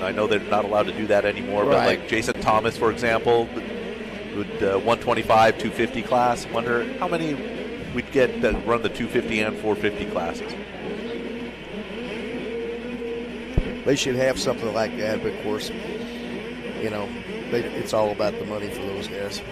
I know they're not allowed to do that anymore, Right. but like Jason Thomas, for example, would 125, 250 class. Wonder how many we'd get that run the 250 and 450 classes. They should have something like that, but of course, you know, it's all about the money for those guys.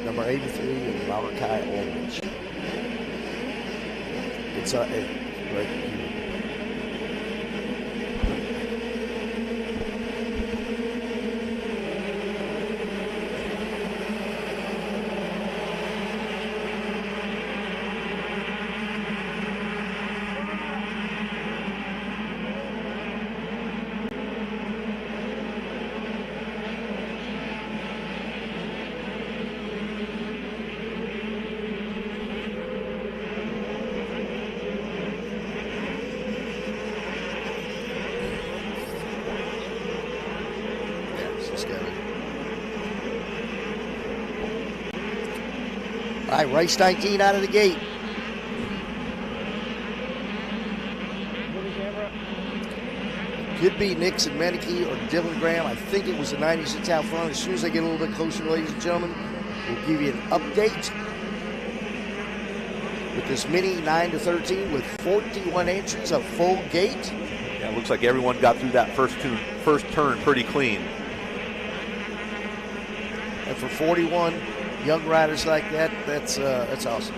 Number 83 in Malachi Orange. It's right here. All right, race 19 out of the gate. Could be Nixon Menike or Dylan Graham. I think it was the 96 out front. As soon as they get a little bit closer, ladies and gentlemen, we'll give you an update with this mini 9-13 with 41 entries, a full gate. Yeah, it looks like everyone got through that first turn pretty clean. And for 41 young riders like that, that's awesome.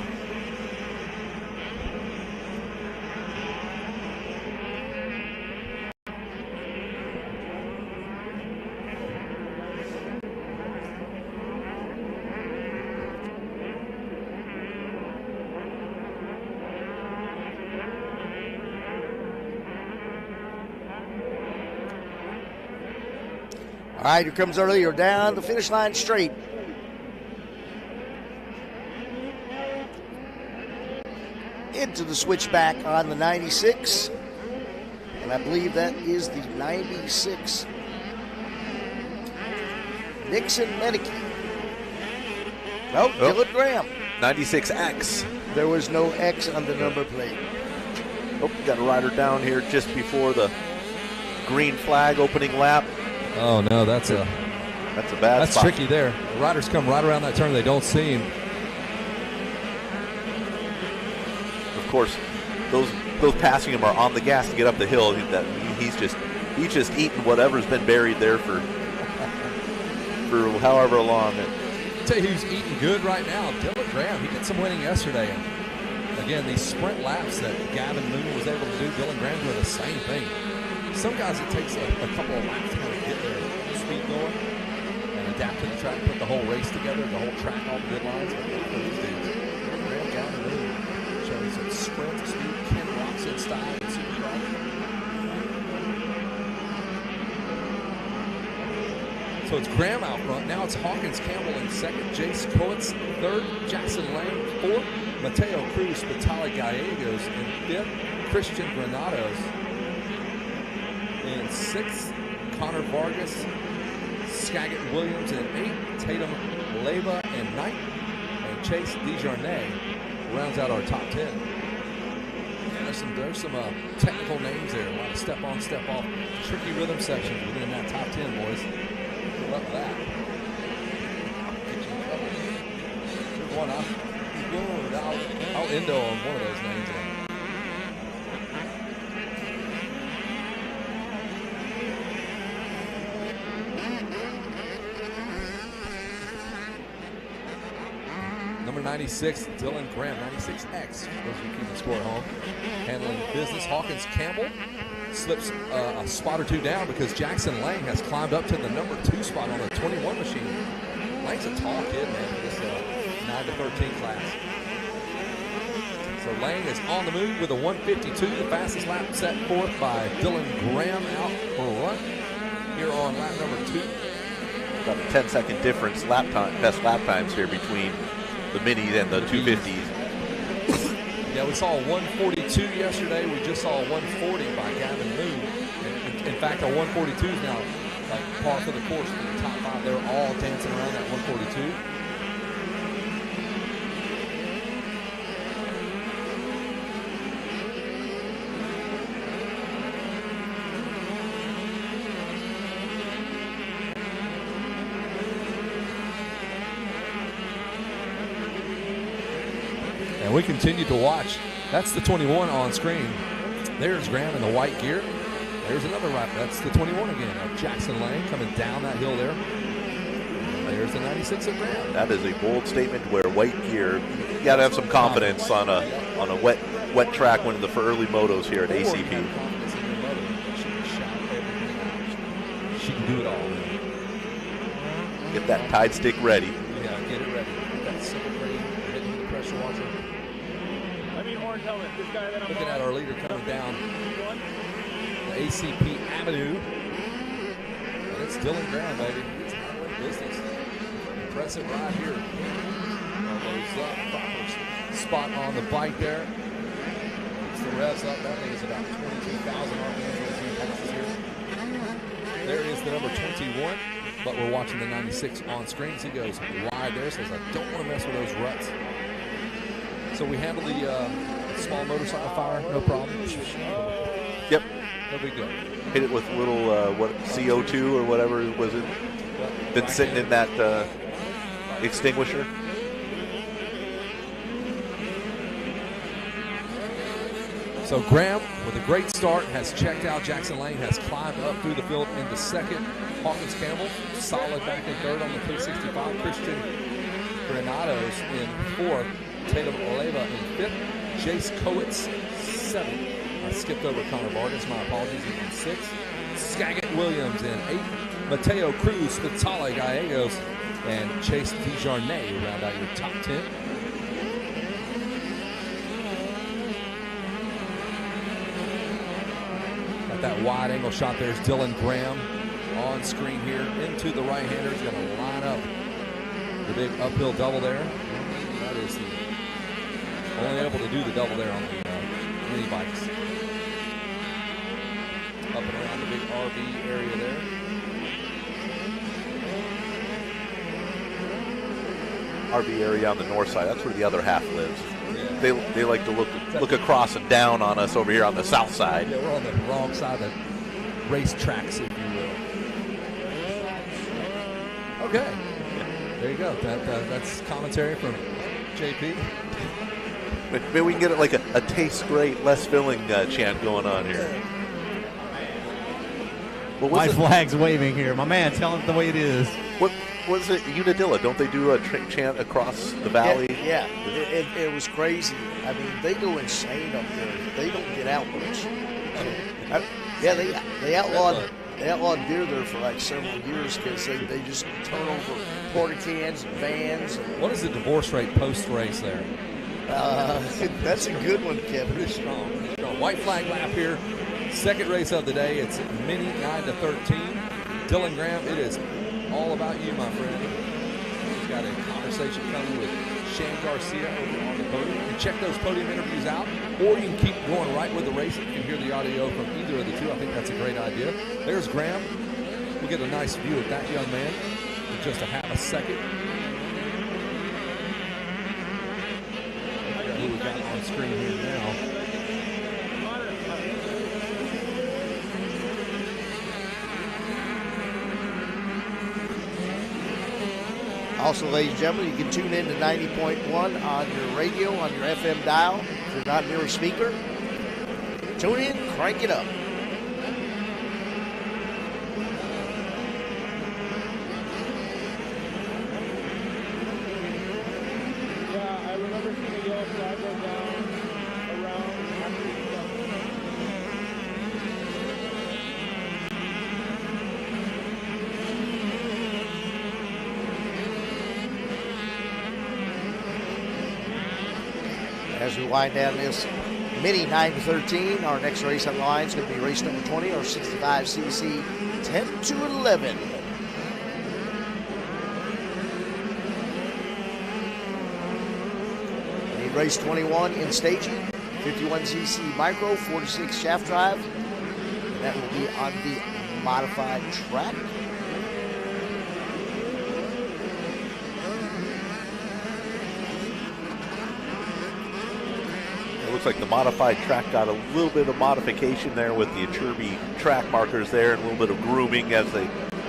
All right, here comes earlier down the finish line straight. Into the switchback on the 96. And I believe that is the 96. Nixon Menike. No, Dylan Graham. 96X. There was no X on the number plate. Oh, got a rider down here just before the green flag opening lap. Oh no, that's a bad That's spot. tricky there. The riders come right around that turn. They don't see him. Of course, those passing him are on the gas to get up the hill. He's just eating whatever's been buried there for however long. I'll tell you who's eating good right now. Dylan Graham. He did some winning yesterday. And again, these sprint laps that Gavin Moon was able to do, Dylan Graham's doing the same thing. Some guys, it takes a couple of laps to kind of get their speed going and adapt to the track, put the whole race together, the whole track, all the good lines. But look for these dudes. Graham, Gavin Moon showing some sprint speed, Ken Roxon style, and Supercross. So it's Graham out front. Now it's Hawkins Campbell in second, Jace Coates third, Jackson Lane fourth, Mateo Cruz, Spitali Gallegos in fifth, Christian Granados in sixth, Connor Vargas, Skagit Williams in eighth, Tatum Leyva in ninth, and Chase DeJarnay rounds out our top 10. And there's some technical names there, a lot of step on, step off, tricky rhythm sections within that top 10, boys. Good luck with that. There's one I'll endo on one of those names. Number 96, Dylan Graham, 96X, those of you keeping score at home. Handling business, Hawkins Campbell. slips a spot or two down because Jackson Lang has climbed up to the number 2 spot on the 21 machine. Lang's a tall kid, man, for this 9 to 13 class. So Lang is on the move with a 152, the fastest lap set forth by Dylan Graham out for a run here on lap number 2. About a 10-second difference best lap times here between the minis and the 250s. Yeah, we saw a 142 yesterday. We just saw a 140 by Gavin Moon. In fact, our 142 is now like par for the course. The top 5, they're all dancing around that 142. And we continue to watch. That's the 21 on screen. There's Graham in the white gear. There's another rider. That's the 21 again of Jackson Lang coming down that hill there. There's the 96 of Graham. That is a bold statement to wear white gear. You got to have some confidence on a wet track when for early motos here at ACP. She can do it all. Get that Tide stick ready. Yeah, get it ready. Get that simple ready. Hitting the pressure washer. Looking at our leader coming down the ACP Avenue. And it's Dylan Graham, baby. He's handling business. Impressive ride here. Elbows up, proper spot on the bike there. Gets the revs up. That thing is about 22,000 RPM as he passes here. There is the number 21, but we're watching the 96 on screen. He goes wide there, says, I don't want to mess with those ruts. So we handle the small motorcycle fire, no problem. Yep. No big deal. Hit it with a little CO2 or whatever was it? Been sitting in that extinguisher. So Graham, with a great start, has checked out. Jackson Lang has climbed up through the field into second. Hawkins Campbell, solid back in third on the 365. Christian Granados in fourth. Tatum Oleva in fifth. Jace Kowitz, seventh. I skipped over Connor Vargas, my apologies, he's in sixth. Skagit Williams in eighth. Mateo Cruz, Spitale Gallegos, and Chase DeJarnay round out your top 10. Got that wide angle shot. There's Dylan Graham on screen here into the right-hander. He's going to line up the big uphill double there. That is the only able to do the double there on the mini bikes. Up and around the big RV area there. RV area on the north side. That's where the other half lives. Yeah. They like to look across and down on us over here on the south side. Yeah, we're on the wrong side of the race tracks, if you will. Okay. There you go. That's commentary from JP. Maybe we can get it like a tastes great, less filling chant going on here. My flag's waving here. My man, tell him the way it is. What was it? Unadilla, don't they do a chant across the valley? Yeah, it was crazy. I mean, they go insane up there. They don't get out much. They outlawed beer there for like several years because they just turn over porta cans and vans. What is the divorce rate post-race there? That's a good one, Kevin. Pretty strong. White flag lap here. Second race of the day. It's mini 9 to 13. Dylan Graham, it is all about you, my friend. He's got a conversation coming with Shane Garcia over on the podium. You can check those podium interviews out, or you can keep going right with the race. You can hear the audio from either of the two. I think that's a great idea. There's Graham. We'll get a nice view of that young man in just a half a second. Who we got on screen here now? Also, ladies and gentlemen, you can tune in to 90.1 on your radio, on your FM dial. If you're not near a speaker, tune in, crank it up. Yeah, I remember seeing a yellow flag go down around after the as we wind down this mini 9-13. Our next race on the line is going to be race number 20, our 65cc 10-11. Race 21 in staging, 51cc micro, 4-6 shaft drive. And that will be on the modified track. It looks like the modified track got a little bit of modification there with the Achirby track markers there and a little bit of grooming as they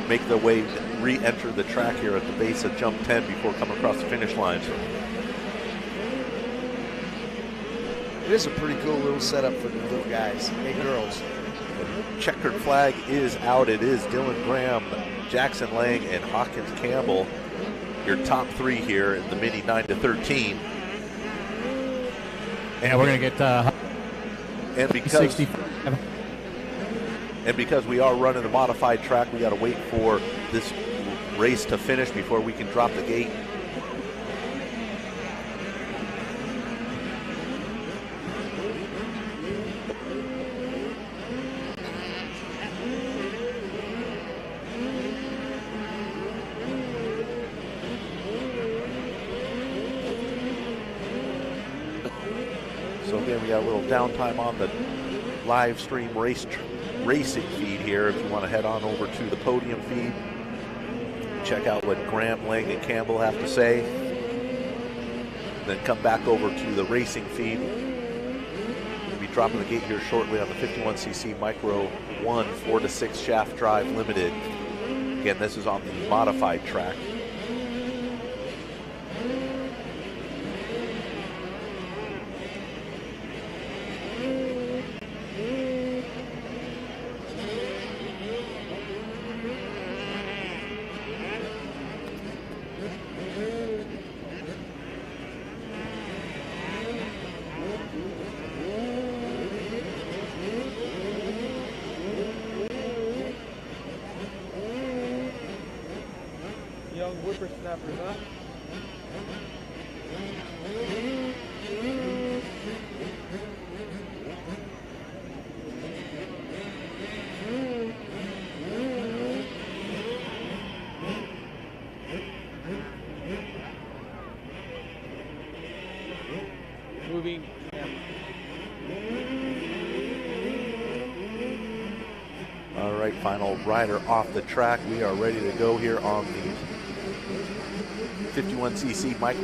make their way to re-enter the track here at the base of jump 10 before coming across the finish line. It is a pretty cool little setup for the little guys and girls. The checkered flag is out. It is Dylan Graham, Jackson Lang, and Hawkins Campbell, your top three here in the mini 9-13. Yeah, we're going to get and because 65. And because we are running the modified track, we got to wait for this race to finish before we can drop the gate. So again, we got a little downtime on the live stream racing feed here. If you want to head on over to the podium feed, check out what Graham, Lang, and Campbell have to say. Then come back over to the racing feed. We'll be dropping the gate here shortly on the 51cc Micro 1 4-6 shaft drive limited. Again, this is on the modified track. Young whippersnappers, huh? Moving. All right, final rider off the track. We are ready to go here on the 51cc Micro